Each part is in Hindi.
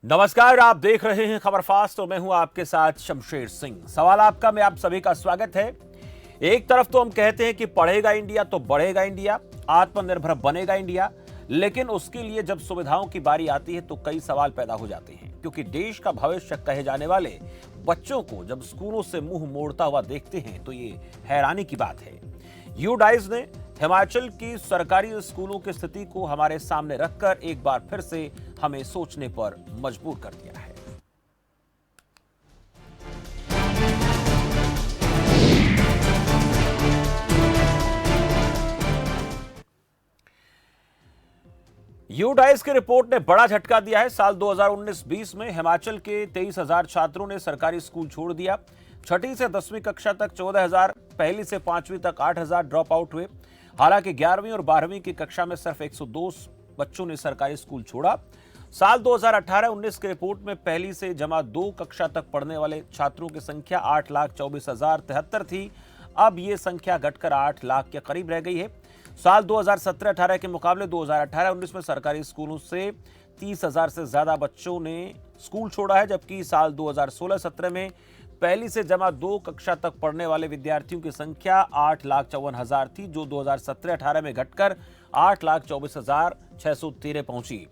नमस्कार, आप देख रहे हैं खबर फास्ट और मैं हूं आपके साथ शमशेर सिंह। सवाल आपका, मैं आप सभी का स्वागत है। एक तरफ तो हम कहते हैं कि पढ़ेगा इंडिया तो बढ़ेगा इंडिया, आत्मनिर्भर बनेगा इंडिया, लेकिन उसके लिए जब सुविधाओं की बारी आती है तो कई सवाल पैदा हो जाते हैं, क्योंकि देश का भविष्य कहे जाने वाले बच्चों को जब स्कूलों से मुंह मोड़ता हुआ देखते हैं तो ये हैरानी की बात है। यूडाइज ने हिमाचल की सरकारी स्कूलों की स्थिति को हमारे सामने रखकर एक बार फिर से हमें सोचने पर मजबूर कर दिया है। यूडाइज की रिपोर्ट ने बड़ा झटका दिया है। साल 2019-20 में हिमाचल के 23,000 छात्रों ने सरकारी स्कूल छोड़ दिया। छठी से 10वीं कक्षा तक 14,000, पहली से 5वीं तक 8,000 ड्रॉप आउट हुए। हालांकि 11वीं और 12वीं की कक्षा में सिर्फ 102 बच्चों ने सरकारी स्कूल छोड़ा। साल 2018-19 की रिपोर्ट में पहली से जमा 2 कक्षा तक पढ़ने वाले छात्रों की संख्या 8,24,073 थी। अब ये संख्या घटकर 8 लाख के करीब रह गई है। साल 2017-18 के मुकाबले 2018-19 में सरकारी स्कूलों से 30,000 से ज्यादा बच्चों ने स्कूल छोड़ा है, जबकि साल 2016-17 में पहली से जमा 2 कक्षा तक पढ़ने वाले विद्यार्थियों की संख्या 8,54,000 थी, जो 2017-18 में घटकर 8,24,613 पहुंची।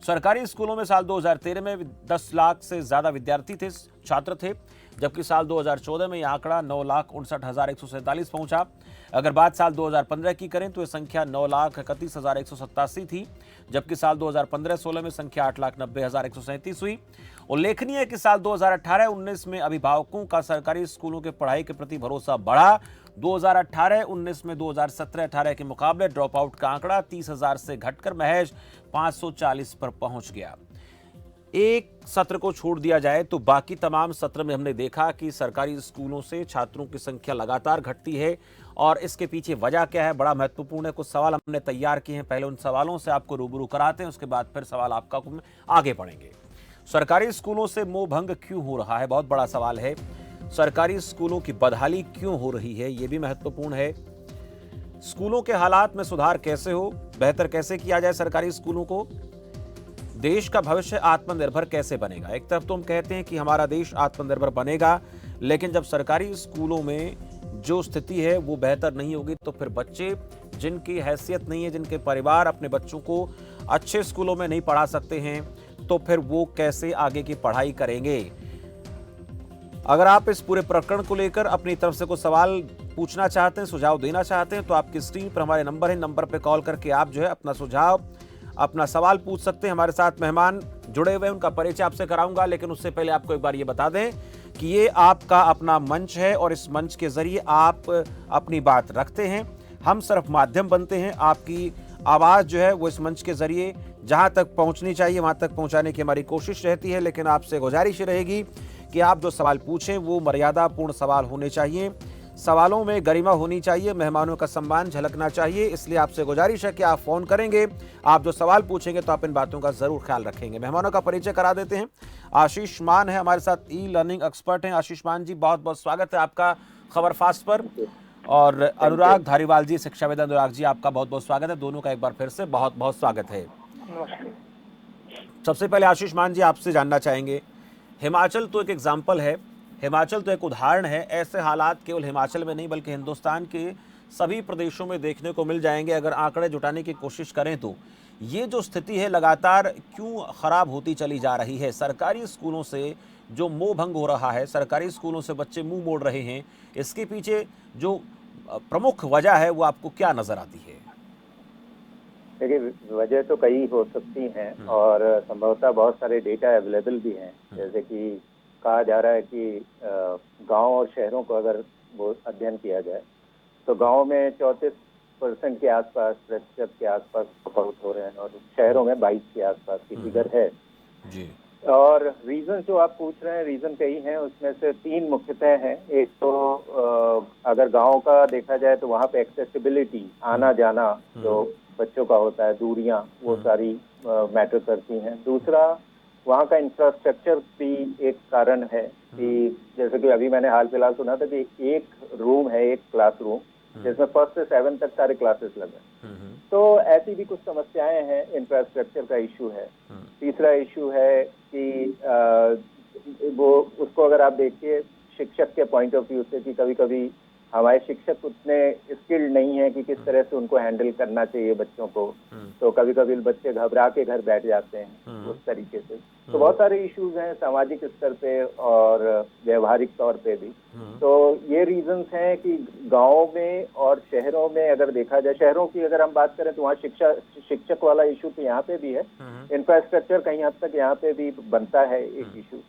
सरकारी स्कूलों में साल 2013 में 10 लाख से ज्यादा विद्यार्थी थे, छात्र थे, जबकि साल 2014 में यह आंकड़ा 9,59,147 पहुंचा। अगर बात साल 2015 की करें तो यह संख्या 9,31,187 थी, जबकि साल 2015-16 में संख्या 8,90,137 हुई। उल्लेखनीय है कि साल 2018-19 में अभिभावकों का सरकारी स्कूलों के पढ़ाई के प्रति भरोसा बढ़ा। 2018-19 में 2017-18 के मुकाबले ड्रॉप आउट का आंकड़ा 30,000 से घटकर महज 540 पर पहुंच गया। एक सत्र को छोड़ दिया जाए तो बाकी तमाम सत्र में हमने देखा कि सरकारी स्कूलों से छात्रों की संख्या लगातार घटती है, और इसके पीछे वजह क्या है, बड़ा महत्वपूर्ण है। कुछ सवाल हमने तैयार किए हैं, पहले उन सवालों से आपको रूबरू कराते हैं, उसके बाद फिर सवाल आपका आगे बढ़ेंगे। सरकारी स्कूलों से मोह भंग क्यों हो रहा है, बहुत बड़ा सवाल है। सरकारी स्कूलों की बदहाली क्यों हो रही है, यह भी महत्वपूर्ण है। स्कूलों के हालात में सुधार कैसे हो, बेहतर कैसे किया जाए सरकारी स्कूलों को। देश का भविष्य आत्मनिर्भर कैसे बनेगा। एक तरफ तो हम कहते हैं कि हमारा देश आत्मनिर्भर बनेगा, लेकिन जब सरकारी स्कूलों में जो स्थिति है वो बेहतर नहीं होगी तो फिर बच्चे जिनकी हैसियत नहीं है, जिनके परिवार अपने बच्चों को अच्छे स्कूलों में नहीं पढ़ा सकते हैं, तो फिर वो कैसे आगे की पढ़ाई करेंगे। अगर आप इस पूरे प्रकरण को लेकर अपनी तरफ से कुछ सवाल पूछना चाहते हैं, सुझाव देना चाहते हैं, तो आपकी स्क्रीन पर हमारे नंबर है, नंबर पर कॉल करके आप जो है अपना सुझाव, अपना सवाल पूछ सकते हैं। हमारे साथ मेहमान जुड़े हुए हैं, उनका परिचय आपसे कराऊंगा, लेकिन उससे पहले आपको एक बार ये बता दें कि ये आपका अपना मंच है और इस मंच के जरिए आप अपनी बात रखते हैं। हम सिर्फ माध्यम बनते हैं। आपकी आवाज़ जो है वो इस मंच के जरिए जहां तक पहुंचनी चाहिए वहां तक पहुंचाने की हमारी कोशिश रहती है, लेकिन आपसे गुजारिश रहेगी कि आप जो सवाल पूछें वो मर्यादापूर्ण सवाल होने चाहिए, सवालों में गरिमा होनी चाहिए, मेहमानों का सम्मान झलकना चाहिए। इसलिए आपसे गुजारिश है कि आप फोन करेंगे, आप जो सवाल पूछेंगे तो आप इन बातों का जरूर ख्याल रखेंगे। मेहमानों का परिचय करा देते हैं। आशीष मान है हमारे साथ, ई लर्निंग एक्सपर्ट हैं। आशीष मान जी, बहुत बहुत स्वागत है आपका खबर फास्ट पर। और अनुराग धारीवाल जी, शिक्षाविद। अनुराग जी, आपका बहुत बहुत स्वागत है। दोनों का एक बार फिर से बहुत बहुत स्वागत है। सबसे पहले आशीष मान जी, आपसे जानना चाहेंगे, हिमाचल तो एक एग्जाम्पल है, हिमाचल तो एक उदाहरण है। ऐसे हालात केवल हिमाचल में नहीं बल्कि हिंदुस्तान के सभी प्रदेशों में देखने को मिल जाएंगे। अगर आंकड़े जुटाने की कोशिश करें तो ये जो स्थिति है लगातार क्यों खराब होती चली जा रही है। सरकारी स्कूलों से जो मोह भंग हो रहा है, सरकारी स्कूलों से बच्चे मुंह मोड़ रहे हैं, इसके पीछे जो प्रमुख वजह है वो आपको क्या नजर आती है? देखिए, वजह तो कई हो सकती हैं और संभवतः बहुत सारे डेटा अवेलेबल भी हैं। जैसे कि कहा जा रहा है कि गांव और शहरों को अगर वो अध्ययन किया जाए तो गांव में 34% के आसपास, प्रतिशत के आसपास आउट हो रहे हैं और शहरों में 22 के आसपास की फिगर है जी। और रीजन जो आप पूछ रहे हैं, रीजन कई हैं, उसमें से 3 मुख्यतः हैं। एक तो अगर गांव का देखा जाए तो वहाँ पे एक्सेसिबिलिटी, आना जाना जो बच्चों का होता है, दूरियां, वो सारी मैटर करती हैं। दूसरा, वहाँ का इंफ्रास्ट्रक्चर भी एक कारण है कि जैसे कि अभी मैंने हाल फिलहाल सुना था कि एक रूम है, एक क्लासरूम, जिसमें 1st से 7th तक सारे क्लासेस लगे। तो ऐसी भी कुछ समस्याएं हैं, इंफ्रास्ट्रक्चर का इशू है। तीसरा इशू है कि वो उसको अगर आप देखिए शिक्षक के पॉइंट ऑफ व्यू से कि कभी कभी हमारे शिक्षक उतने स्किल्ड नहीं है कि किस तरह से उनको हैंडल करना चाहिए बच्चों को, तो कभी कभी बच्चे घबरा के घर बैठ जाते हैं उस तरीके से। तो बहुत सारे इश्यूज हैं सामाजिक स्तर पे और व्यवहारिक तौर पे भी। तो ये रीजंस हैं कि गाँव में और शहरों में अगर देखा जाए, शहरों की अगर हम बात करें तो वहाँ शिक्षक वाला इशू तो यहाँ पे भी है, इंफ्रास्ट्रक्चर कहीं हद तक यहाँ पे भी बनता है एक इशू।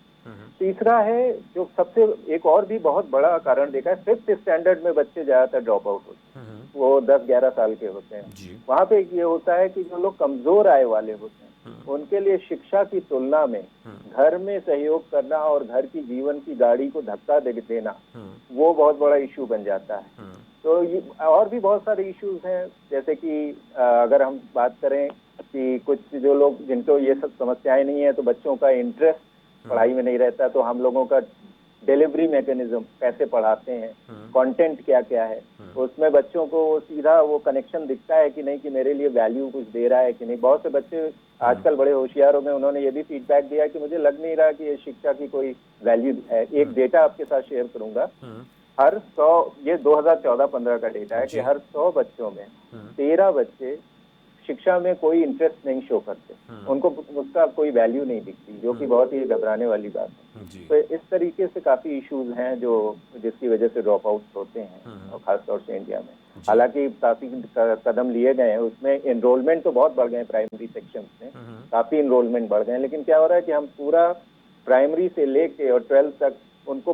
तीसरा है जो सबसे एक और भी बहुत बड़ा कारण देखा है, 5th स्टैंडर्ड में बच्चे ज्यादातर ड्रॉप आउट होते हैं, वो 10-11 साल के होते हैं। वहाँ पे ये होता है कि जो लोग कमजोर आय वाले होते हैं उनके लिए शिक्षा की तुलना में घर में सहयोग करना और घर की जीवन की गाड़ी को धक्का देना वो बहुत बड़ा इशू बन जाता है। तो ये और भी बहुत सारे इश्यूज हैं, जैसे कि अगर हम बात करें कि कुछ जो लोग जिनको ये सब समस्याएं नहीं है तो बच्चों का इंटरेस्ट पढ़ाई में नहीं रहता, तो हम लोगों का डिलीवरी मैकेनिज्म कैसे पढ़ाते हैं, कंटेंट क्या क्या है, उसमें बच्चों को सीधा वो कनेक्शन दिखता है कि नहीं कि मेरे लिए वैल्यू कुछ दे रहा है कि नहीं। बहुत से बच्चे आजकल बड़े होशियार हो गए, उन्होंने ये भी फीडबैक दिया कि मुझे लग नहीं रहा कि ये शिक्षा की कोई वैल्यू है। एक डेटा आपके साथ शेयर करूंगा, हर 100, ये 2014-15 का डेटा है कि हर 100 बच्चों में 13 बच्चे शिक्षा में कोई इंटरेस्ट नहीं शो करते, उनको उसका कोई वैल्यू नहीं दिखती, जो कि बहुत ही घबराने वाली बात है। तो इस तरीके से काफी इश्यूज हैं जो जिसकी वजह से ड्रॉप आउट होते हैं और खासतौर से इंडिया में। हालांकि काफी कदम लिए गए हैं, उसमें एनरोलमेंट तो बहुत बढ़ गए हैं, प्राइमरी सेक्शन में काफी एनरोलमेंट बढ़ गए हैं, लेकिन क्या हो रहा है कि हम पूरा प्राइमरी से लेके और 12th तक उनको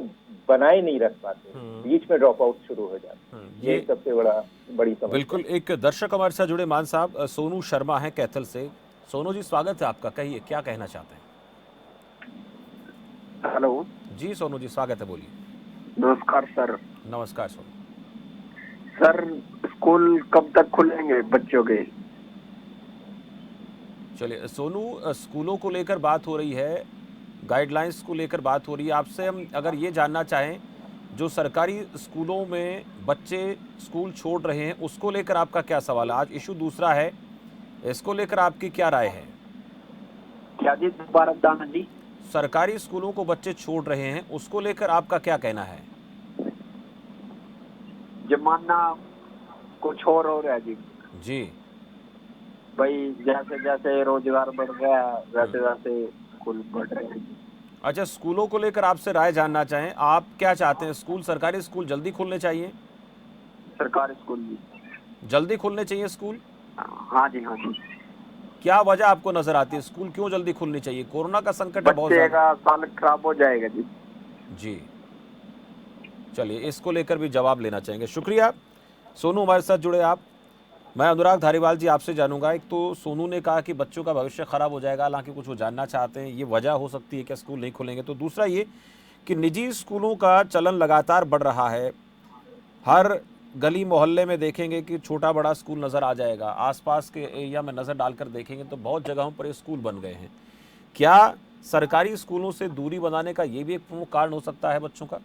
बनाए नहीं रख पाते, बीच में ड्रॉप आउट शुरू हो जाते हैं। ये सबसे बड़ी समस्या। बिल्कुल, एक दर्शक हमारे साथ जुड़े मान साहब, सोनू शर्मा हैं कैथल से। सोनू जी स्वागत है आपका, कहिए क्या कहना चाहते हैं। हेलो जी सोनू जी स्वागत है, बोलिए। नमस्कार सर। नमस्कार सोनू। सर स्कूल कब तक खुलेंगे बच्चों के? चलिए सोनू, स्कूलों को लेकर बात हो रही है, गाइडलाइंस को लेकर बात हो रही है। आपसे हम अगर ये जानना चाहें, जो सरकारी स्कूलों में बच्चे स्कूल छोड़ रहे हैं उसको लेकर आपका क्या सवाल है? आज इशू दूसरा है, इसको लेकर आपकी क्या राय है? क्या जी, दोबारा बताना जी। सरकारी स्कूलों को बच्चे छोड़ रहे हैं उसको लेकर आपका क्या कहना है? जमाना कुछ और हो रहा है जी। जी भाई जैसे जैसे रोजगार बढ़ रहा है वैसे वैसे स्कूल बढ़ रहे हैं। अच्छा, स्कूलों को लेकर आपसे राय जानना चाहें, आप क्या चाहते हैं? स्कूल, सरकारी स्कूल जल्दी खुलने चाहिए? सरकारी स्कूल जी जल्दी खुलने चाहिए स्कूल? हाँ जी, हाँ जी। क्या वजह आपको नजर आती है, स्कूल क्यों जल्दी खुलनी चाहिए? कोरोना का संकट है बहुत बच्चे ज्यादा। का साल खराब हो जाएगा जी। जी चलिए, इसको लेकर भी जवाब लेना चाहेंगे। शुक्रिया सोनू, हमारे साथ जुड़े आप। मैं अनुराग धारीवाल जी आपसे जानूंगा, एक तो सोनू ने कहा कि बच्चों का भविष्य खराब हो जाएगा, हालांकि कुछ वो जानना चाहते हैं ये वजह हो सकती है क्या स्कूल नहीं खुलेंगे। तो दूसरा ये कि निजी स्कूलों का चलन लगातार बढ़ रहा है, हर गली मोहल्ले में देखेंगे कि छोटा बड़ा स्कूल नज़र आ जाएगा, आसपास के एरिया में नज़र डालकर देखेंगे तो बहुत जगहों पर ये स्कूल बन गए हैं। क्या सरकारी स्कूलों से दूरी बनाने का ये भी एक प्रमुख कारण हो सकता है बच्चों का?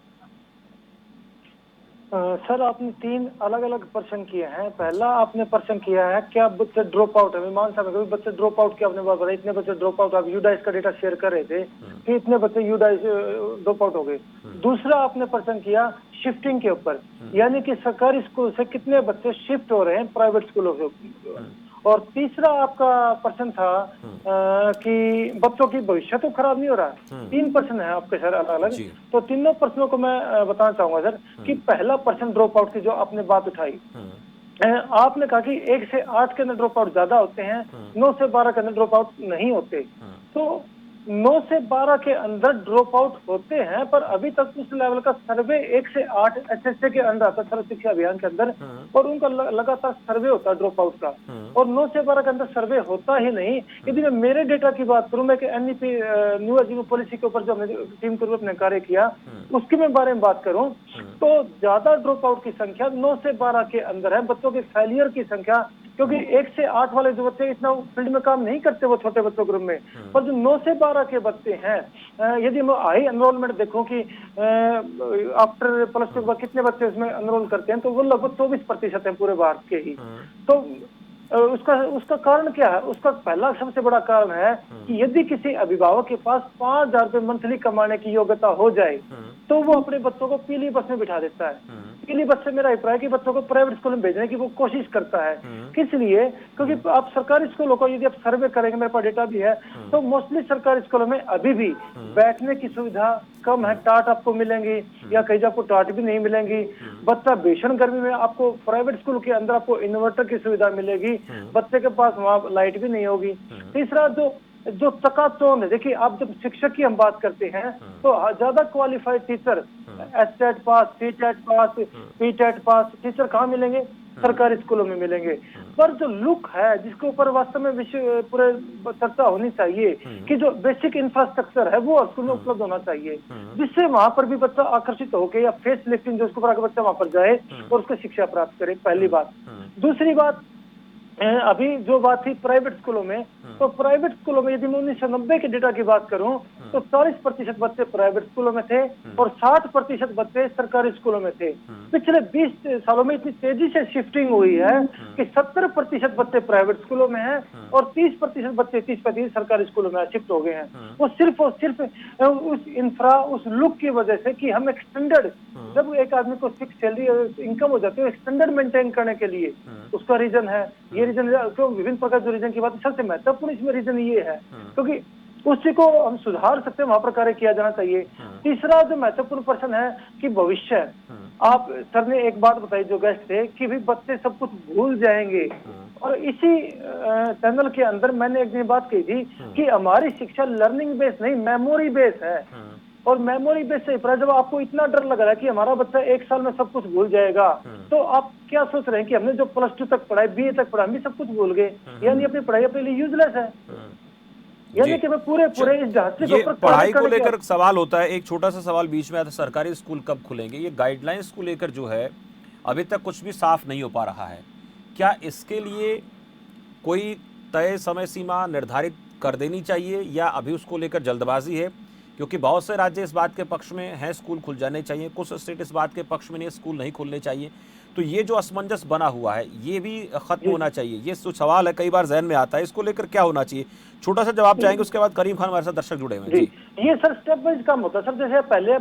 सर आपने 3 अलग अलग प्रश्न किए हैं। पहला आपने प्रश्न किया है क्या बच्चे ड्रॉप आउट है, मान साहब कभी बच्चे ड्रॉप आउट की आपने बात बताई, इतने बच्चे ड्रॉप आउट, आप यूडाइस का डेटा शेयर कर रहे थे कि इतने बच्चे यूडाइस ड्रॉप आउट हो गए। दूसरा आपने प्रश्न किया शिफ्टिंग के ऊपर, यानी कि सरकारी स्कूल से कितने बच्चे शिफ्ट हो रहे हैं प्राइवेट स्कूलों से। और तीसरा आपका प्रश्न था कि बच्चों की भविष्य तो खराब नहीं हो रहा। 3 प्रश्न है आपके सर अलग अलग, तो तीनों प्रश्नों को मैं बताना चाहूंगा सर कि पहला प्रश्न ड्रॉप आउट की जो आपने बात उठाई, आपने कहा कि 1 से 8 के अंदर ड्रॉप आउट ज्यादा होते हैं, 9 से 12 के अंदर ड्रॉप आउट नहीं होते। तो 9 से 12 के अंदर ड्रॉप आउट होते हैं, पर अभी तक उस लेवल का सर्वे 1 से 8 एसएसए के अंदर आता है, सर्व शिक्षा अभियान के अंदर, और उनका लगातार सर्वे होता है ड्रॉप आउट का, और 9 से 12 के अंदर सर्वे होता ही नहीं। यदि मैं मेरे डेटा की बात करूं, मैं एनईपी न्यू एजुकेशन पॉलिसी के ऊपर जो हमने टीम के रूप में कार्य किया उसके में बारे में बात करूं तो ज्यादा ड्रॉप आउट की संख्या 9 से 12 के अंदर है। बच्चों के फेलियर की संख्या, क्योंकि 1 से 8 वाले जो बच्चे इतना फील्ड में काम नहीं करते वो छोटे बच्चों ग्रुप में, पर जो 9 से 12 के बच्चे हैं, यदि मैं हाई एनरोलमेंट देखूं कि आफ्टर प्लस टू के बाद कितने बच्चे इसमें एनरोल करते हैं, तो वो लगभग 24% है पूरे भारत के ही। तो उसका उसका कारण क्या है? उसका पहला सबसे बड़ा कारण है कि यदि किसी अभिभावक के पास 5,000 रुपए मंथली कमाने की योग्यता हो जाए तो वो अपने बच्चों को पीली बस में बिठा देता है। पीली बस से मेरा अभिप्राय कि बच्चों को प्राइवेट स्कूल में भेजने की वो कोशिश करता है। किस लिए? क्योंकि आप सरकारी स्कूलों को यदि आप सर्वे करेंगे, मेरे पास डेटा भी है, तो मोस्टली सरकारी स्कूलों में अभी भी बैठने की सुविधा कम है। टाट आपको मिलेंगी या कहीं आपको टाट भी नहीं मिलेंगी। बच्चा भीषण गर्मी में आपको प्राइवेट स्कूल के अंदर आपको इन्वर्टर की सुविधा मिलेगी, बच्चे के पास वहां लाइट भी नहीं होगी। तीसरा जो चकाचौंध है, देखिए आप जब शिक्षक की हम बात करते हैं तो ज्यादा क्वालिफाइड टीचर एसटेट पास, सीटेट पास, पीटेट पास टीचर कहाँ मिलेंगे? सरकारी स्कूलों में मिलेंगे। पर जो लुक है जिसके ऊपर वास्तव में विषय पूरे चर्चा होनी चाहिए कि जो बेसिक इंफ्रास्ट्रक्चर है वो स्कूल में उपलब्ध होना चाहिए, जिससे वहां पर भी बच्चा आकर्षित होकर या फेस लिफ्टिंग जो उसके ऊपर आकर बच्चा वहां पर जाए और उसको शिक्षा प्राप्त करे। पहली बात। दूसरी बात, अभी जो बात थी प्राइवेट स्कूलों में, तो प्राइवेट स्कूलों में यदि मैं 1990 के डेटा की बात करूं तो 40% बच्चे प्राइवेट स्कूलों में थे और 60% बच्चे सरकारी स्कूलों में थे। पिछले 20 सालों में इतनी तेजी से शिफ्टिंग हुई है कि 70% बच्चे प्राइवेट स्कूलों में हैं और 30% बच्चे 30-35 सरकारी स्कूलों में शिफ्ट हो गए हैं। वो सिर्फ और सिर्फ उस इंफ्रा, उस लुक की वजह से कि हम एक्सटेंडेड, जब एक आदमी को फिक्स सैलरी इनकम हो जाती है एक्सटेंडेड मेंटेन करने के लिए, उसका रीजन है ये रीजन, क्यों विभिन्न प्रकार जो रीजन की बात है, सबसे महत्वपूर्ण इसमें रीजन ये है क्योंकि उसी को हम सुधार सकते हैं, वहां पर कार्य किया जाना चाहिए। तीसरा जो महत्वपूर्ण प्रश्न है कि भविष्य, आप सर ने एक बात बताई जो गेस्ट थे कि भी बच्चे सब कुछ भूल जाएंगे, और इसी चैनल के अंदर मैंने एक दिन बात कही थी कि हमारी शिक्षा लर्निंग बेस नहीं मेमोरी बेस है। और मेमोरी बेस से जब आपको इतना डर लग रहा है कि हमारा बच्चा 1 साल में सब कुछ भूल जाएगा, तो आप क्या सोच रहे हैं कि हमने जो +2 तक पढ़ाई, BA तक पढ़ा, हम भी सब कुछ भूल गए, यानी अपनी पढ़ाई अपने लिए यूजलेस है। यानी कि मैं पूरे इस ढांचे के ऊपर पढ़ाई को लेकर सवाल होता है। एक छोटा सा सवाल बीच में आता है, सरकारी स्कूल कब खुलेंगे? ये गाइडलाइंस को लेकर जो है अभी तक कुछ भी साफ नहीं हो पा रहा है। क्या इसके लिए कोई तय समय सीमा निर्धारित कर देनी चाहिए या अभी उसको लेकर जल्दबाजी है? क्योंकि बहुत से राज्य इस बात के पक्ष में हैं स्कूल खुल जाने चाहिए, कुछ स्टेट इस बात के पक्ष में नहीं स्कूल नहीं खुलने चाहिए। तो ये जो असमंजस बना हुआ है ये भी खत्म होना चाहिए। ये जो सवाल है कई बार जहन में आता है, इसको लेकर क्या होना चाहिए? छोटा सा जवाब चाहेंगे, उसके बाद करीम खान हमारे साथ दर्शक जुड़े हुए हैं। जी, ये सर स्टेप वाइज काम होता है सर। जैसे पहले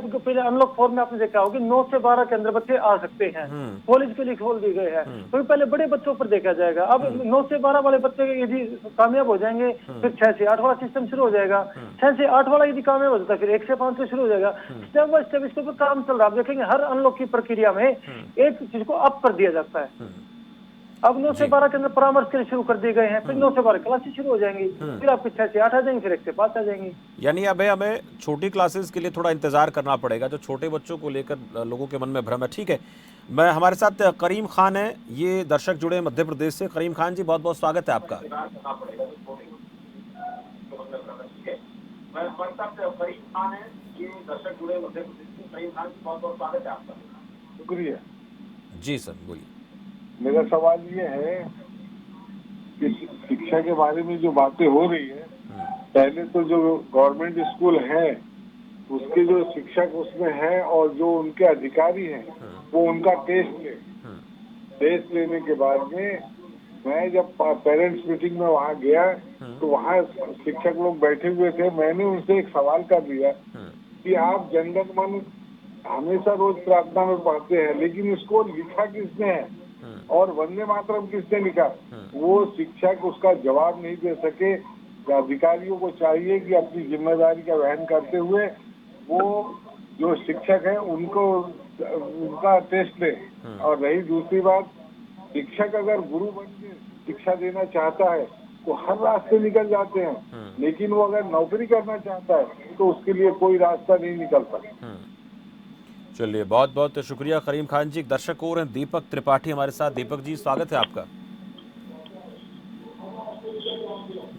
अनलॉक 4 में आपने देखा होगा 9 से 12 के अंदर बच्चे आ सकते हैं, कॉलेज के लिए खोल दिए गए हैं, तो पहले बड़े बच्चों पर देखा जाएगा। अब 9 से 12 वाले बच्चे यदि कामयाब हो जाएंगे फिर 6 से 8 वाला सिस्टम शुरू हो जाएगा। 6 से 8 वाला यदि कामयाब हो जाता है फिर 1 से 5 से शुरू हो जाएगा। स्टेप बाय स्टेप इसके ऊपर काम चल रहा है। आप देखेंगे हर अनलॉक की प्रक्रिया में एक चीज को अप कर दिया जाता है। अब 9 से 12 के अंदर परामर्श के लिए शुरू कर दिए गए हैं, फिर 9 से 12 क्लासेस शुरू हो जाएंगी, फिर आपके 6 से 8 आ जाएंगे, फिर 1 से 5 आ जाएंगी। यानी अब हमें छोटी क्लासेस के लिए थोड़ा इंतजार करना पड़ेगा, जो छोटे बच्चों को लेकर लोगों के मन में भ्रम है। ठीक है, मैं हमारे साथ करीम खान है, ये दर्शक जुड़े हैं मध्य प्रदेश से। करीम खान जी, बहुत बहुत स्वागत है आपका। शुक्रिया जी सर, बोलिए। मेरा सवाल ये है कि शिक्षा के बारे में जो बातें हो रही है, पहले तो जो गवर्नमेंट स्कूल है उसके जो शिक्षक उसमें है और जो उनके अधिकारी हैं वो उनका टेस्ट लेने के बाद में मैं जब पेरेंट्स मीटिंग में वहाँ गया तो वहाँ शिक्षक लोग बैठे हुए थे। मैंने उनसे एक सवाल कर दिया कि आप जनगण मन हमेशा रोज प्रार्थना में पढ़ते हैं, लेकिन इसको लिखा किसने है और वंदे मातरम किसने लिखा? वो शिक्षक उसका जवाब नहीं दे सके। अधिकारियों को चाहिए कि अपनी जिम्मेदारी का वहन करते हुए वो जो शिक्षक है उनका टेस्ट ले। और रही दूसरी बात, शिक्षक अगर गुरु बन के शिक्षा देना चाहता है तो हर रास्ते निकल जाते हैं, लेकिन वो अगर नौकरी करना चाहता है तो उसके लिए कोई रास्ता नहीं निकलता। चलिए, बहुत बहुत शुक्रिया करीम खान जी। एक दर्शक और हैं दीपक त्रिपाठी हमारे साथ। दीपक जी, स्वागत है आपका।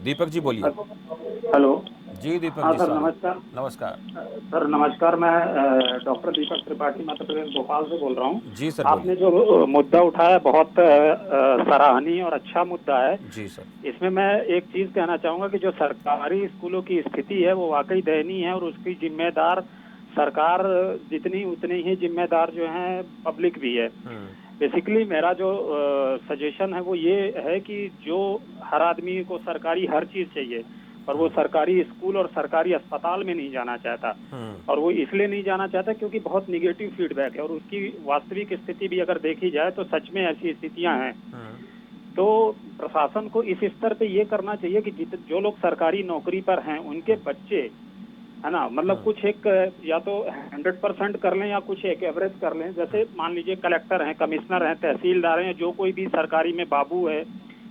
दीपक जी बोलिए। हेलो जी दीपक हाँ जी, सर, नमस्कार। नमस्कार सर नमस्कार, मैं डॉक्टर दीपक त्रिपाठी मध्य प्रदेश भोपाल से बोल रहा हूँ। जी सर, आपने जो मुद्दा उठाया बहुत सराहनीय और अच्छा मुद्दा है। जी सर। इसमें मैं एक चीज कहना चाहूंगा कि जो सरकारी स्कूलों की स्थिति है वो वाकई दयनीय है और उसकी जिम्मेदार सरकार जितनी उतनी ही जिम्मेदार जो है पब्लिक भी है। बेसिकली मेरा जो सजेशन है वो ये है कि जो हर आदमी को सरकारी हर चीज चाहिए, पर वो सरकारी स्कूल और सरकारी अस्पताल में नहीं जाना चाहता, और वो इसलिए नहीं जाना चाहता क्योंकि बहुत निगेटिव फीडबैक है, और उसकी वास्तविक स्थिति भी अगर देखी जाए तो सच में ऐसी स्थितियां हैं। तो प्रशासन को इस स्तर पे ये करना चाहिए कि जो लोग सरकारी नौकरी पर हैं उनके बच्चे, है ना, मतलब कुछ एक या तो 100% कर लें या कुछ एक एवरेज कर लें। जैसे मान लीजिए कलेक्टर हैं, कमिश्नर हैं, तहसीलदार हैं, जो कोई भी सरकारी में बाबू है,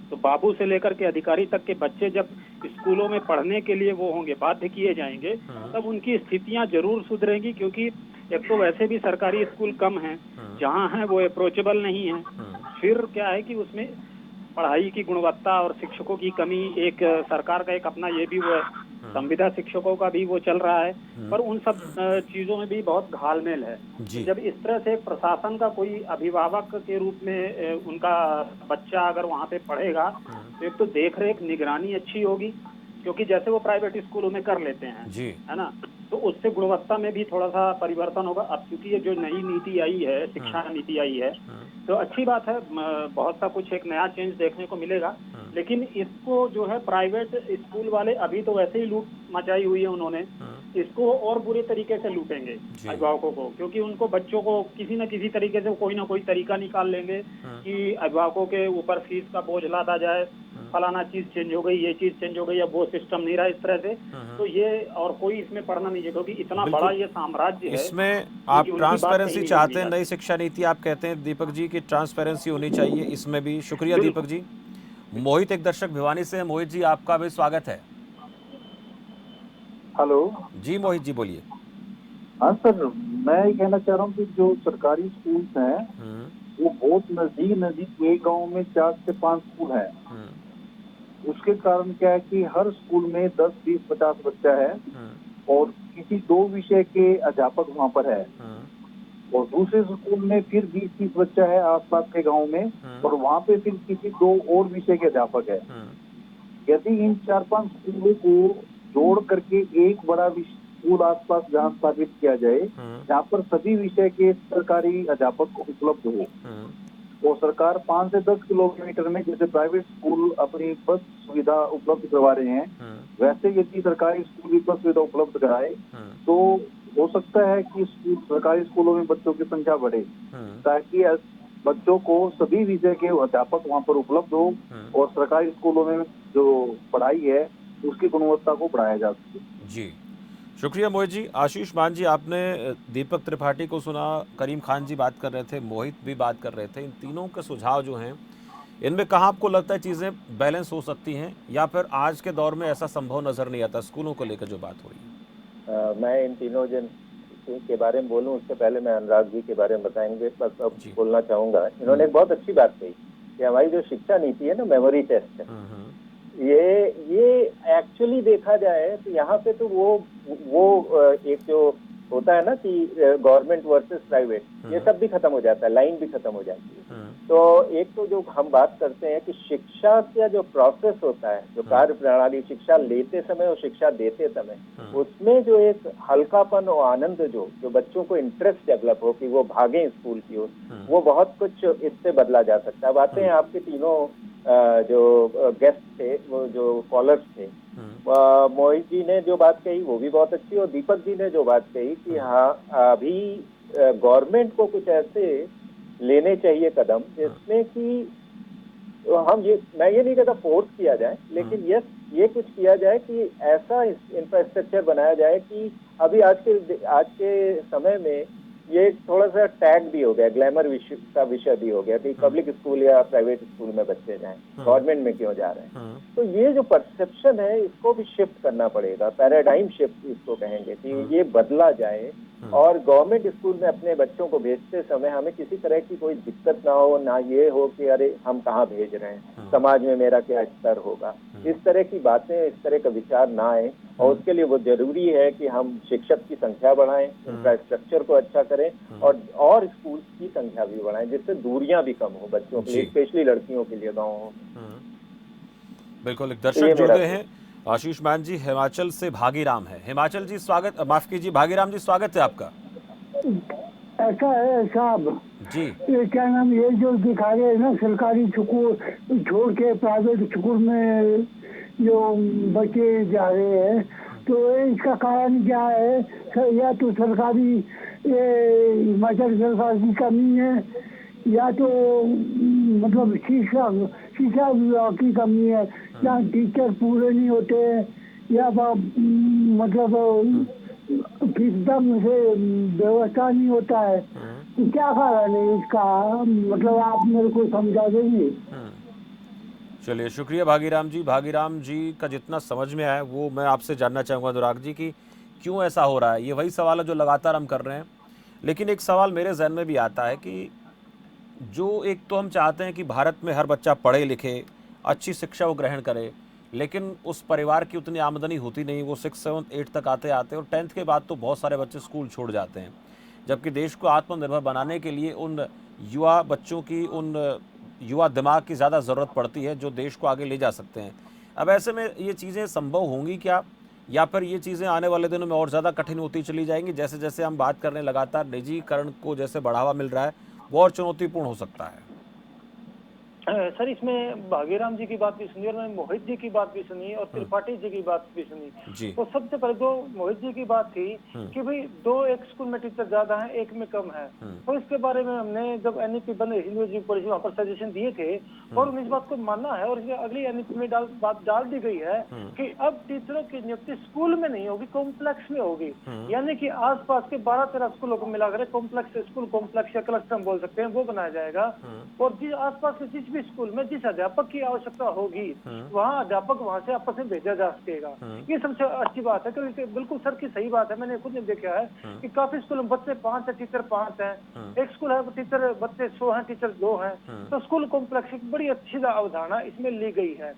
तो बाबू से लेकर के अधिकारी तक के बच्चे जब स्कूलों में पढ़ने के लिए वो होंगे, बाध्य किए जाएंगे, तब उनकी स्थितियां जरूर सुधरेंगी। क्योंकि एक तो वैसे भी सरकारी स्कूल कम हैं, जहां हैं वो अप्रोचेबल नहीं है। फिर क्या है कि उसमें पढ़ाई की गुणवत्ता और शिक्षकों की कमी, एक सरकार का एक अपना ये भी वो है, संविदा शिक्षकों का भी वो चल रहा है, पर उन सब चीजों में भी बहुत घालमेल है। जब इस तरह से प्रशासन का कोई अभिभावक के रूप में उनका बच्चा अगर वहाँ पे पढ़ेगा, तो एक तो देख रेख निगरानी अच्छी होगी, क्योंकि जैसे वो प्राइवेट स्कूलों में कर लेते हैं, है ना, तो उससे गुणवत्ता में भी थोड़ा सा परिवर्तन होगा। अब क्योंकि ये जो नई नीति आई है, शिक्षा नीति आई है, तो अच्छी बात है, बहुत सा कुछ एक नया चेंज देखने को मिलेगा। लेकिन इसको जो है प्राइवेट स्कूल वाले अभी तो वैसे ही लूट मचाई हुई है उन्होंने, इसको और बुरे तरीके से लूटेंगे अभिभावकों को, क्योंकि उनको बच्चों को किसी न किसी तरीके से कोई ना कोई तरीका निकाल लेंगे कि अभिभावकों के ऊपर फीस का बोझ लादा जाए, फलाना चीज चेंज हो गई, ये चीज चेंज हो गई, अब वो सिस्टम नहीं रहा इस तरह से। तो ये और कोई इसमें पढ़ना नहीं है, क्योंकि इतना बड़ा ये साम्राज्य है। इसमें आप ट्रांसपेरेंसी चाहते हैं, नई शिक्षा नीति आप कहते हैं दीपक जी की ट्रांसपेरेंसी होनी चाहिए इसमें भी। शुक्रिया दीपक जी। मोहित एक दर्शक भिवानी से है। मोहित जी आपका भी स्वागत है। हेलो जी मोहित जी बोलिए। हाँ सर, मैं ये कहना चाह रहा हूँ कि जो सरकारी स्कूल्स हैं वो बहुत नजदीक एक गांव में 4 से 5 स्कूल हैं। उसके कारण क्या है कि हर स्कूल में 10, 20, 50 बच्चा है और किसी 2 विषय के अध्यापक वहाँ पर है, और दूसरे स्कूल में फिर 20-30 बच्चा है आसपास के गांव में, और वहाँ पे फिर किसी 2 और विषय के अध्यापक है। यदि इन 4-5 स्कूलों को जोड़ करके एक बड़ा स्कूल आसपास जहाँ स्थापित किया जाए, जहाँ पर सभी विषय के सरकारी अध्यापक उपलब्ध हो, और सरकार 5 से 10 किलोमीटर में जैसे प्राइवेट स्कूल अपनी बस सुविधा उपलब्ध करवा रहे हैं, वैसे यदि सरकारी स्कूल भी बस सुविधा उपलब्ध कराए तो हो सकता है कि सरकारी स्कूलों में बच्चों की संख्या बढ़े, ताकि बच्चों को सभी विषय के अध्यापक वहाँ पर उपलब्ध हो और सरकारी स्कूलों में जो पढ़ाई है उसकी गुणवत्ता को बढ़ाया जा सके। जी शुक्रिया मोहित जी। आशीष मान जी, आपने दीपक त्रिपाठी को सुना, करीम खान जी बात कर रहे थे, मोहित भी बात कर रहे थे। इन तीनों के सुझाव जो हैं, इनमें कहाँ आपको लगता है चीज़ें बैलेंस हो सकती हैं, या फिर आज के दौर में ऐसा संभव नज़र नहीं आता स्कूलों को लेकर जो बात हो रही है? मैं इन तीनों जन के बारे में बोलूं उससे पहले मैं अनुराग जी के बारे में बताएंगे, बस अब बोलना चाहूँगा। इन्होंने एक बहुत अच्छी बात कही कि हमारी जो शिक्षा नीति है ना, मेमोरी टेस्ट है, ये एक्चुअली देखा जाए तो यहाँ पे तो वो एक जो होता है ना कि गवर्नमेंट वर्सेस प्राइवेट, ये सब भी खत्म हो जाता है, लाइन भी खत्म हो जाती है। तो एक तो जो हम बात करते हैं कि शिक्षा का जो प्रोसेस होता है, जो कार्य प्रणाली शिक्षा लेते समय और शिक्षा देते समय, उसमें जो एक हल्कापन और आनंद जो बच्चों को इंटरेस्ट डेवलप हो कि वो भागें स्कूल की ओर, वो बहुत कुछ इससे बदला जा सकता है। बातें आपके तीनों जो गेस्ट थे, वो जो कॉलर्स थे, मोहित जी ने जो बात कही वो भी बहुत अच्छी, और दीपक जी ने जो बात कही कि हाँ अभी गवर्नमेंट को कुछ ऐसे लेने चाहिए कदम जिसमें कि मैं ये नहीं कहता फोर्स किया जाए, लेकिन ये कुछ किया जाए कि ऐसा इंफ्रास्ट्रक्चर बनाया जाए कि अभी आज के समय में ये थोड़ा सा टैग भी हो गया, ग्लैमर का विषय भी हो गया कि पब्लिक स्कूल या प्राइवेट स्कूल में बच्चे जाएं, गवर्नमेंट में क्यों जा रहे हैं। तो ये जो परसेप्शन है इसको भी शिफ्ट करना पड़ेगा, पैराडाइम शिफ्ट इसको कहेंगे कि ये बदला जाए, और गवर्नमेंट स्कूल में अपने बच्चों को भेजते समय हमें किसी तरह की कोई दिक्कत ना हो, ना ये हो कि अरे हम कहाँ भेज रहे हैं, समाज में मेरा क्या स्तर होगा, इस तरह की बातें, इस तरह का विचार ना आए। और उसके लिए वो जरूरी है कि हम शिक्षक की संख्या बढ़ाएं, इंफ्रास्ट्रक्चर को अच्छा करें, और स्कूल की संख्या भी बढ़ाएं, जिससे दूरियां भी कम हो बच्चों के लिए, स्पेशली लड़कियों के लिए गाँवों में। बिल्कुल, एक दर्शक जुड़े हैं, आशीष मान जी हिमाचल से भागीराम है। हिमाचल जी स्वागत, माफ कीजिए भागीराम जी स्वागत है आपका। ऐसा है साहब, जी क्या नाम, ये जो दिखा रहे हैं ना सरकारी स्कूल छोड़ के प्राइवेट स्कूल में जो बच्चे जा रहे हैं, तो इसका कारण क्या है? या तो सरकारी ये हिमाचल सरकार की कमी है, या तो मतलब शिक्षा विभाग की कमी है, जहाँ टीचर पूरे नहीं होते, या मतलब किस्म से व्यवस्था नहीं होता है। तो क्या कारण है इसका, मतलब आप मेरे को समझा देंगे? चलिए, शुक्रिया भागीराम जी। भागीराम जी का जितना समझ में आया वो मैं आपसे जानना चाहूँगा अनुराग जी कि क्यों ऐसा हो रहा है। ये वही सवाल है जो लगातार हम कर रहे हैं, लेकिन एक सवाल मेरे जहन में भी आता है कि जो एक तो हम चाहते हैं कि भारत में हर बच्चा पढ़े लिखे, अच्छी शिक्षा वो ग्रहण करे, लेकिन उस परिवार की उतनी आमदनी होती नहीं, वो 6, 7, 8 तक आते आते और 10th के बाद तो बहुत सारे बच्चे स्कूल छोड़ जाते हैं, जबकि देश को आत्मनिर्भर बनाने के लिए उन युवा बच्चों की, उन युवा दिमाग की ज़्यादा ज़रूरत पड़ती है जो देश को आगे ले जा सकते हैं। अब ऐसे में ये चीज़ें संभव होंगी क्या, या फिर ये चीज़ें आने वाले दिनों में और ज़्यादा कठिन होती चली जाएंगी? जैसे जैसे हम बात कर रहे हैं लगातार निजीकरण को जैसे बढ़ावा मिल रहा है, वो और चुनौतीपूर्ण हो सकता है। सर, इसमें भागीराम जी की बात भी सुनी और मैंने मोहित जी की बात भी सुनी और त्रिपाठी जी की बात भी सुनी। जी तो सबसे पहले जो मोहित जी की बात थी कि भाई एक स्कूल में टीचर ज्यादा है, एक में कम है, तो इसके बारे में हमने जब एनईपी बने हिंदू एजुकेशन पॉलिसी वहाँ पर सजेशन दिए थे और इस बात को माना है, और इसके अगली एनईपी में बात डाल दी गई है कि अब टीचरों की नियुक्ति स्कूल में नहीं होगी, कॉम्प्लेक्स में होगी। यानी कि आसपास के 12-13 स्कूलों को मिलाकर कॉम्प्लेक्स, स्कूल कॉम्प्लेक्स या क्लस्टर हम बोल सकते हैं, वो बनाया जाएगा। और जिस आसपास के जिस भी स्कूल में जिस अध्यापक की आवश्यकता होगी वहाँ अध्यापक वहाँ से आपस में भेजा जा सकेगा। ये सबसे अच्छी बात है, क्योंकि बिल्कुल सर की सही बात है। मैंने खुद ने देखा है कि काफी स्कूलों में बच्चे 5 है, टीचर 5 हैं, एक स्कूल है टीचर बच्चे 100 हैं, टीचर 2 हैं। तो स्कूल कॉम्प्लेक्स की बड़ी अच्छी अवधारणा इसमें ली गई है।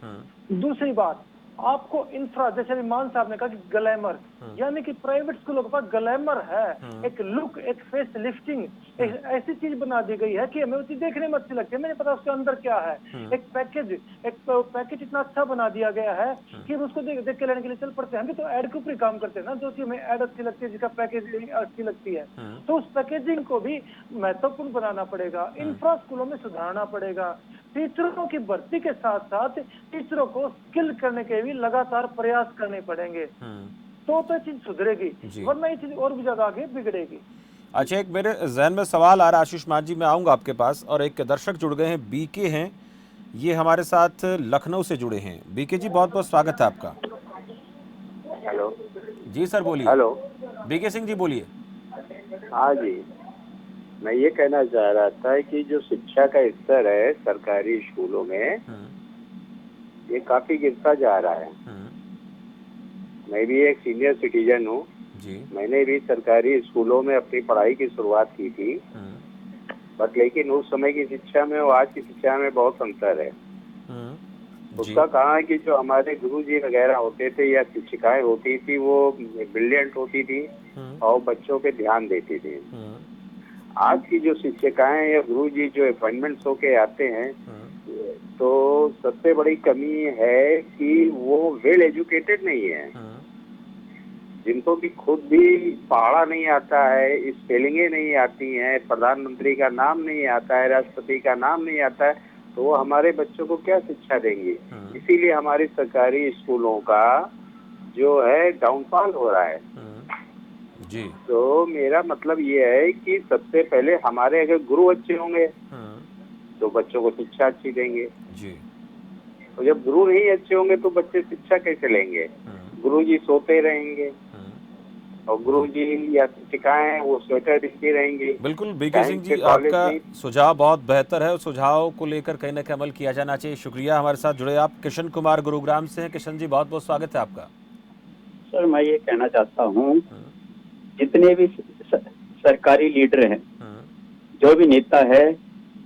दूसरी बात, आपको इंफ्रा, जैसे मान साहब ने कहा कि ग्लैमर, यानी कि प्राइवेट स्कूलों के पास ग्लैमर है, एक लुक, एक फेस लिफ्टिंग, एक ऐसी चीज बना दी गई है कि हमें वो चीज देखने में अच्छी लगती है, मैंने पता उसके अंदर क्या है। एक पैकेज इतना अच्छा बना दिया गया है कि हम उसको देख के लेने के लिए चल पड़ते हैं। हम भी तो एड के ऊपर काम करते हैं ना, जो चीज हमें एड अच्छी लगती है, जिसका पैकेजिंग अच्छी लगती है, तो उस पैकेजिंग को भी महत्वपूर्ण बनाना पड़ेगा। इंफ्रा स्कूलों में सुधारना पड़ेगा। टीचरों की भर्ती के साथ साथ टीचरों को स्किल करने के भी लगातार प्रयास करने पड़ेंगे, तो चीज सुधरेगी, वरना ये चीज और भी ज्यादा आगे बिगड़ेगी। अच्छा, एक मेरे जहन में सवाल आ रहा है आशीष मान जी, मैं आऊँगा आपके पास, और एक दर्शक जुड़ गए हैं, बीके हैं, ये हमारे साथ लखनऊ से जुड़े हैं। बीके जी, बहुत बहुत स्वागत है आपका। हेलो जी सर बोलिए। हेलो, बीके सिंह जी बोलिए। हाँ जी, मैं ये कहना चाह रहा था कि जो शिक्षा का स्तर है सरकारी स्कूलों में, ये काफी गिरता जा रहा है। मैं भी एक सीनियर सिटीजन हूँ, मैंने भी सरकारी स्कूलों में अपनी पढ़ाई की शुरुआत की थी, बट लेकिन उस समय की शिक्षा में और आज की शिक्षा में बहुत अंतर है। उसका कारण है कि जो हमारे गुरुजी वगैरह होते थे या शिक्षिकाएं होती थी वो ब्रिलियंट होती थी और बच्चों पे ध्यान देती थी। आज की जो शिक्षिकाएं या गुरुजी जो अपॉइंटमेंट्स होके आते हैं, तो सबसे बड़ी कमी है कि वो वेल एजुकेटेड नहीं है, जिनको भी खुद भी पढ़ा नहीं आता है, स्पेलिंगें नहीं आती हैं, प्रधानमंत्री का नाम नहीं आता है, राष्ट्रपति का नाम नहीं आता है, तो वो हमारे बच्चों को क्या शिक्षा देंगे। इसीलिए हमारी सरकारी स्कूलों का जो है डाउनफॉल हो रहा है। जी। तो मेरा मतलब ये है कि सबसे पहले हमारे अगर गुरु अच्छे होंगे तो बच्चों को शिक्षा अच्छी देंगे जी। तो जब गुरु नहीं अच्छे होंगे तो बच्चे शिक्षा कैसे लेंगे। गुरुजी सोते रहेंगे और गुरुजी या शिक्षिकाएं वो स्वेटर दिखती रहेंगी। बिल्कुल बीके सिंह जी, आपका सुझाव बहुत बेहतर है, सुझाव को लेकर कहीं ना कहीं अमल किया जाना चाहिए। शुक्रिया, हमारे साथ जुड़े आप। किशन कुमार गुरुग्राम से हैं। किशन जी, बहुत बहुत स्वागत है आपका। सर, मैं ये कहना चाहता हूँ, जितने भी सरकारी लीडर हैं, जो भी नेता है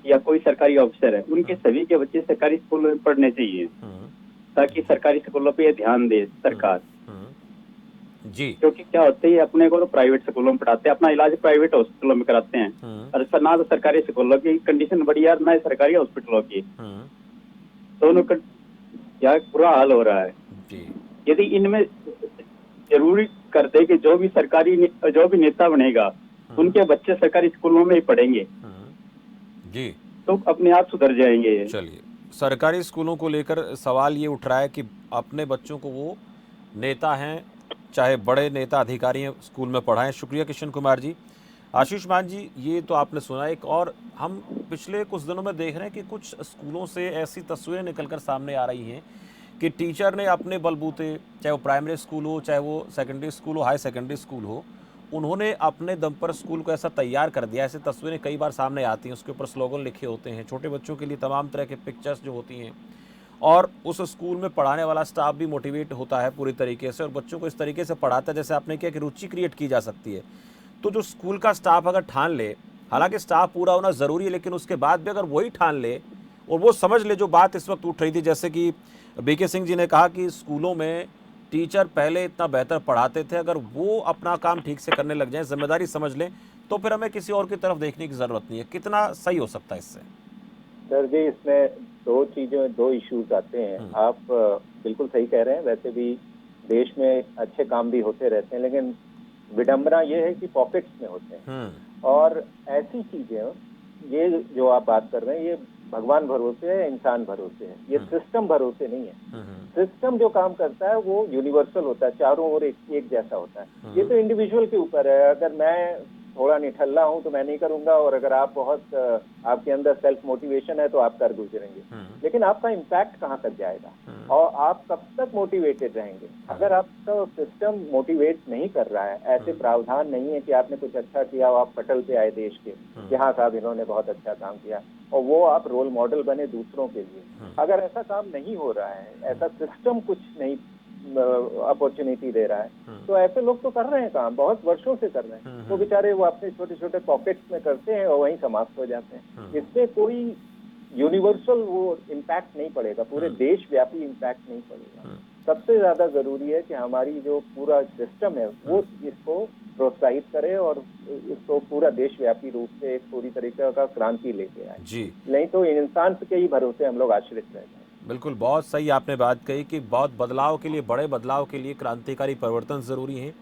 या कोई सरकारी ऑफिसर है, उनके सभी के बच्चे सरकारी स्कूलों में पढ़ने चाहिए, ताकि सरकारी स्कूलों पे ध्यान दे सरकार जी। क्योंकि क्या होता है, अपने को तो प्राइवेट स्कूलों में पढ़ाते हैं, अपना इलाज प्राइवेट हॉस्पिटलों में कराते हैं, और ना तो सरकारी स्कूलों की कंडीशन बढ़िया ना ही सरकारी हॉस्पिटलों की, दोनों का यहाँ बुरा हाल हो रहा है। यदि इनमें जरूरी कर दे कि जो भी नेता बनेगा उनके बच्चे सरकारी स्कूलों में ही पढ़ेंगे, जी। तो अपने आप सुधर जाएंगे ये। चलिए, सरकारी स्कूलों को लेकर सवाल ये उठ रहा है कि अपने बच्चों को वो नेता हैं, चाहे बड़े नेता अधिकारी हैं, स्कूल में पढ़ाएं। शुक्रिया किशन कुमार जी। आशीष मान जी, ये तो आपने सुना। एक और हम पिछले कुछ दिनों में देख रहे हैं कि कुछ स्कूलों से ऐसी तस्वीरें निकलकर सामने आ रही हैं कि टीचर ने अपने बलबूते, चाहे वो प्राइमरी स्कूल हो, चाहे वो सेकेंडरी स्कूल हो, हाई सेकेंडरी स्कूल हो, उन्होंने अपने दम पर स्कूल को ऐसा तैयार कर दिया। ऐसी तस्वीरें कई बार सामने आती हैं, उसके ऊपर स्लोगन लिखे होते हैं, छोटे बच्चों के लिए तमाम तरह के पिक्चर्स जो होती हैं, और उस स्कूल में पढ़ाने वाला स्टाफ भी मोटिवेट होता है पूरी तरीके से और बच्चों को इस तरीके से पढ़ाता है जैसे आपने किया कि रुचि क्रिएट की जा सकती है। तो जो स्कूल का स्टाफ अगर ठान ले, हालांकि स्टाफ पूरा होना ज़रूरी है, लेकिन उसके बाद भी अगर वही ठान ले और वो समझ ले जो बात इस वक्त उठ रही थी, जैसे कि बीके सिंह जी ने कहा कि स्कूलों में टीचर पहले इतना बेहतर पढ़ाते थे, अगर वो अपना काम ठीक से करने लग जाएं, जिम्मेदारी समझ लें, तो फिर हमें किसी और की तरफ देखने की ज़रूरत नहीं है। कितना सही हो सकता है इससे? सर जी, इसमें दो इश्यूज आते हैं। आप बिल्कुल सही कह रहे हैं। वैसे भी देश में अच्छे काम भी होते रहते हैं, लेकिन विडंबना ये है कि पॉकेट्स में होते हैं। और ऐसी चीजें, ये जो आप बात कर रहे हैं, ये भगवान भरोसे है, इंसान भरोसे है, ये सिस्टम भरोसे नहीं है। सिस्टम जो काम करता है वो यूनिवर्सल होता है, चारों ओर एक जैसा होता है। ये तो इंडिविजुअल के ऊपर है। अगर मैं थोड़ा निठल्ला हूं तो मैं नहीं करूंगा, और अगर आप बहुत आपके अंदर सेल्फ मोटिवेशन है तो आप कर गुजरेंगे, लेकिन आपका इम्पैक्ट कहाँ तक जाएगा और आप कब तक मोटिवेटेड रहेंगे? अगर आपका सिस्टम मोटिवेट नहीं कर रहा है, ऐसे प्रावधान नहीं है कि आपने कुछ अच्छा किया और आप पटल पे आए देश के, यहाँ साहब इन्होंने बहुत अच्छा काम किया, और वो आप रोल मॉडल बने दूसरों के लिए। अगर ऐसा काम नहीं हो रहा है, ऐसा सिस्टम कुछ नहीं अपॉर्चुनिटी दे रहा है, तो ऐसे लोग तो कर रहे हैं काम, बहुत वर्षों से कर रहे हैं, तो बेचारे वो अपने छोटे छोटे पॉकेट्स में करते हैं और वहीं समाप्त हो जाते हैं। इससे कोई यूनिवर्सल वो इम्पैक्ट नहीं पड़ेगा, पूरे देशव्यापी इम्पैक्ट नहीं पड़ेगा। सबसे ज्यादा जरूरी है कि हमारी जो पूरा सिस्टम है वो इसको प्रोत्साहित करे और इसको पूरा देशव्यापी रूप से एक पूरी तरीके का क्रांति लेके आए जी। नहीं तो इंसान के ही भरोसे हम लोग आश्रित रह जाए। बिल्कुल, बहुत सही आपने बात कही कि बहुत बदलाव के लिए, बड़े बदलाव के लिए क्रांतिकारी परिवर्तन ज़रूरी है।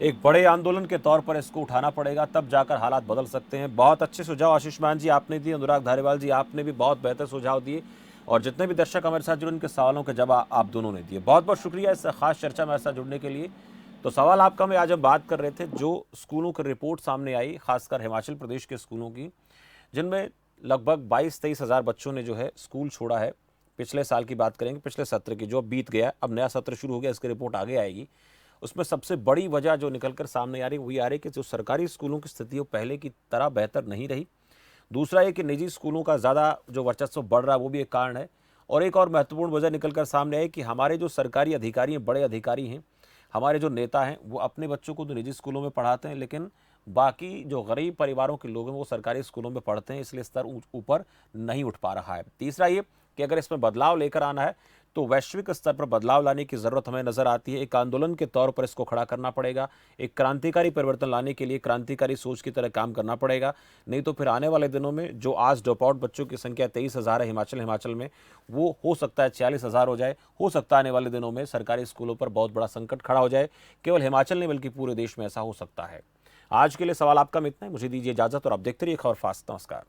एक बड़े आंदोलन के तौर पर इसको उठाना पड़ेगा, तब जाकर हालात बदल सकते हैं। बहुत अच्छे सुझाव आशीष मान जी आपने दिए, अनुराग धारीवाल जी आपने भी बहुत बेहतर सुझाव दिए, और जितने भी दर्शक हमारे साथ जुड़े उनके सवालों के जवाब आप दोनों ने दिए। बहुत बहुत शुक्रिया इस खास चर्चा में हमारे साथ जुड़ने के लिए। तो सवाल आपका में आज हम बात कर रहे थे, जो स्कूलों की रिपोर्ट सामने आई, खासकर हिमाचल प्रदेश के स्कूलों की, जिनमें लगभग 22-23 हज़ार बच्चों ने जो है स्कूल छोड़ा है। पिछले साल की बात करेंगे, पिछले सत्र की, जो अब बीत गया, अब नया सत्र शुरू हो गया, इसकी रिपोर्ट आगे आएगी। उसमें सबसे बड़ी वजह जो निकलकर सामने आ रही वही आ रही कि जो सरकारी स्कूलों की स्थिति वो पहले की तरह बेहतर नहीं रही। दूसरा ये कि निजी स्कूलों का ज़्यादा जो वर्चस्व बढ़ रहा है वो भी एक कारण है। और एक और महत्वपूर्ण वजह निकलकर सामने आई कि हमारे जो सरकारी अधिकारी हैं, बड़े अधिकारी हैं, हमारे जो नेता हैं, वो अपने बच्चों को तो निजी स्कूलों में पढ़ाते हैं, लेकिन बाकी जो गरीब परिवारों के लोग हैं वो सरकारी स्कूलों में पढ़ते हैं, इसलिए स्तर ऊपर नहीं उठ पा रहा है। तीसरा ये कि अगर इसमें बदलाव लेकर आना है तो वैश्विक स्तर पर बदलाव लाने की ज़रूरत हमें नज़र आती है। एक आंदोलन के तौर पर इसको खड़ा करना पड़ेगा, एक क्रांतिकारी परिवर्तन लाने के लिए क्रांतिकारी सोच की तरह काम करना पड़ेगा। नहीं तो फिर आने वाले दिनों में जो आज ड्रॉप आउट बच्चों की संख्या 23,000 है हिमाचल में, वो हो सकता है 46,000 हो जाए। हो सकता है आने वाले दिनों में सरकारी स्कूलों पर बहुत बड़ा संकट खड़ा हो जाए। केवल हिमाचल नहीं बल्कि पूरे देश में ऐसा हो सकता है। आज के लिए सवाल आपका में इतना है। मुझे दीजिए इजाज़त और आप देखते रहिए खबर फास्ट। नमस्कार।